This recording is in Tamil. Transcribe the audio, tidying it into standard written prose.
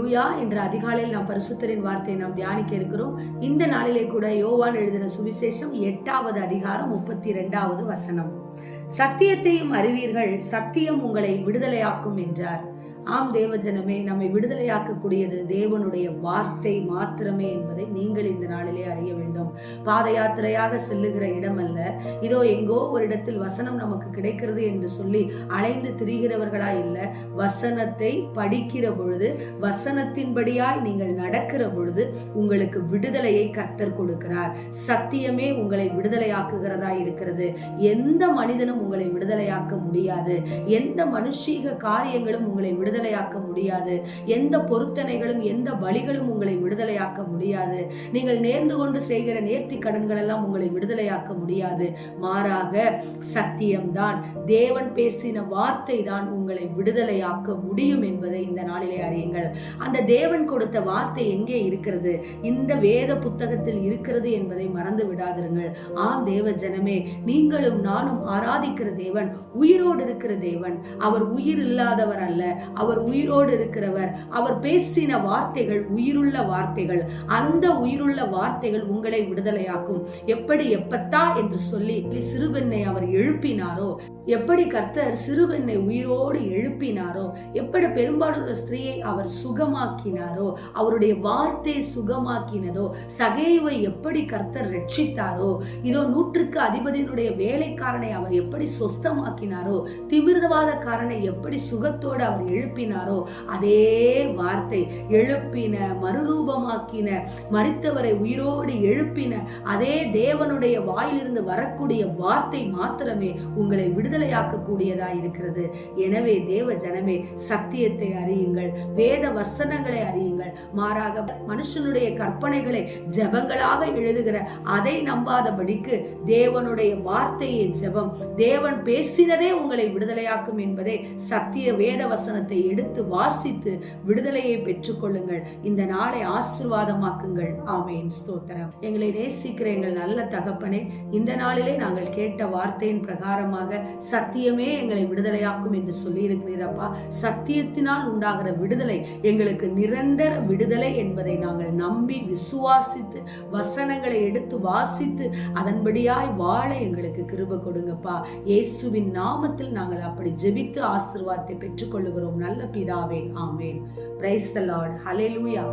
லூயா என்ற அதிகாலையில் நாம் பரிசுத்தரின் வார்த்தையை நாம் தியானிக்க இருக்கிறோம். இந்த நாளிலே கூட யோவான் எழுதின சுவிசேஷம் 8வது அதிகாரம் 32வது வசனம். சத்தியத்தையும் அறிவீர்கள், சத்தியம் உங்களை விடுதலையாக்கும் என்றார். ஆம் தேவஜனமே, நம்மை விடுதலையாக்கக்கூடியது தேவனுடைய வார்த்தை மாத்திரமே என்பதை நீங்கள் இந்த நாளிலே அறிய வேண்டும். பாத யாத்திரையாக செல்லுகிற இடம் அல்ல, இதோ எங்கோ ஒரு இடத்தில் வசனம் நமக்கு கிடைக்கிறது என்று சொல்லி அலைந்து திரிகிறவர்களாய் இல்ல. வசனத்தை படிக்கிற பொழுது, வசனத்தின்படியாய் நீங்கள் நடக்கிற பொழுது உங்களுக்கு விடுதலையை கர்த்தர் கொடுக்கிறார். சத்தியமே உங்களை விடுதலையாக்குகிறதா இருக்கிறது. எந்த மனிதனும் உங்களை விடுதலையாக்க முடியாது. எந்த மனுஷீக காரியங்களும் உங்களை விடுதலையாக்க முடியாது. எந்த பொருத்தனைகளும் எந்த பலிகளும் உங்களை விடுதலையாக்க முடியாது. நீங்கள் நேர்ந்து கொண்டு செய்கிற நேர்த்தி கடன்கள் எல்லாம் உங்களை விடுதலையாக்க முடியாது. மாறாக சத்தியம்தான், தேவன் பேசின வார்த்தை தான் உங்களை விடுதலையாக்க முடியும் என்பதை இந்த நாளிலே அறியுங்கள். அந்த தேவன் கொடுத்த வார்த்தை எங்கே இருக்கிறது? இந்த வேத புத்தகத்தில் இருக்கிறது என்பதை மறந்து விடாதிருங்கள். ஆம் தேவ ஜனமே, நீங்களும் நானும் ஆராதிக்கிற தேவன் உயிரோடு இருக்கிற தேவன். அவர் உயிர் இல்லாதவர் அல்ல, அவர் உயிரோடு இருக்கிறவர். அவர் பேசின வார்த்தைகள் உயிருள்ள வார்த்தைகள். அந்த உயிருள்ள வார்த்தைகள் உங்களை விடுதலையாக்கும். எப்படி எப்பத்தா என்று சொல்லி சிறுபெண்ணை அவர் எழுப்பினாரோ, எப்படி கர்த்தர் சிறுபெண்ணை உயிரோடு எழுப்பினாரோ, எப்படி பெரும்பாலுள்ள ஸ்திரீயை அவர் சுகமாக்கினாரோ, அவருடைய வார்த்தை சுகமாக்கினதோ, சகேயுவை எப்படி கர்த்தர் ரட்சித்தாரோ, இதோ 100க்கு அதிபதியினுடைய வேலைக்காரனை அவர் எப்படி சொஸ்தமாக்கினாரோ, திமிர்வாதக்காரனை எப்படி சுகத்தோடு அவர் எழுப்பினாரோ, அதே வார்த்தை எழுப்பின, மறுரூபமாக்கின, மரித்தவரை உயிரோடு எழுப்பின அதே தேவனுடைய வாயிலிருந்து வரக்கூடிய வார்த்தை மாத்திரமே உங்களை விடுதலையாக்க கூடியதா இருக்கிறது. எனவே தேவ ஜனமே, சத்தியத்தை அறியுங்கள், வேத வசனங்களை அறியுங்கள். மாறாக மனுஷனுடைய கற்பனைகளை ஜெபங்களாக எழுதுகிற அதை நம்பாதபடிக்கு தேவனுடைய வார்த்தையே ஜெபம். தேவன் பேசினதே உங்களை விடுதலையாக்கும் என்பதை சத்திய வேத வசனத்தை எடுத்து வாசித்து விடுதலையை பெற்றுக் கொள்ளுங்கள். இந்த நாளை ஆசீர்வாதமாக்குங்கள். ஆமென். ஸ்தோத்திரம். எங்களை நேசிக்கிற எங்கள் நல்ல தகப்பனே, இந்த நாளிலே நாங்கள் கேட்ட வார்த்தையின் பிரகாரமாக சத்தியமே எங்களை விடுதலையாக்கும் என்று சொல்லி இருக்கிறீரப்பா. சத்தியத்தினால் உண்டாகிற விடுதலை எங்களுக்கு நிரந்தர விடுதலை என்பதை நாங்கள் நம்பி விசுவாசித்து வசனங்களை எடுத்து வாசித்து அதன்படியாய் வாழ எங்களுக்கு கிருபை கொடுங்கப்பா. இயேசுவின் நாமத்தில் நாங்கள் அப்படி ஜெபித்து ஆசீர்வாதத்தை பெற்றுக்கொள்ளுகிறோம் நல்ல பிதாவே. Amen. Praise the Lord. Hallelujah.